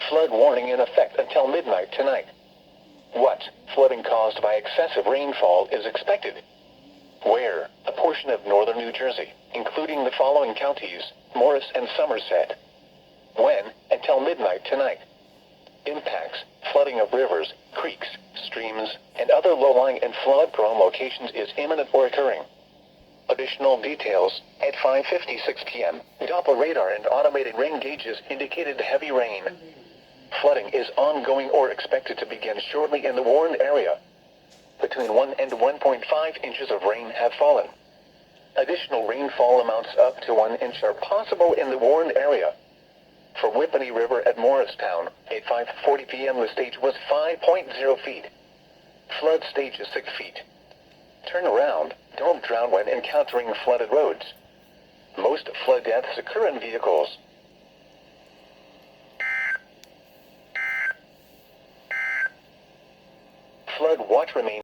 Flood warning in effect until midnight tonight. What flooding caused by excessive rainfall is expected? Where? A portion of northern New Jersey, including the following counties: Morris and Somerset. When? Until midnight tonight. Impacts: flooding of rivers, creeks, streams, and other low-lying and flood-prone locations is imminent or occurring. Additional details: at 5:56 p.m., Doppler radar and automated rain gauges indicated heavy rain. Flooding is ongoing or expected to begin shortly in the warned area. Between 1 and 1.5 inches of rain have fallen. Additional rainfall amounts up to 1 inch are possible in the warned area. For Whippany River at Morristown, at 5:40 p.m. the stage was 5.0 feet. Flood stage is 6 feet. Turn around. Don't drown when encountering flooded roads. Most flood deaths occur in vehicles. Flood watch remains.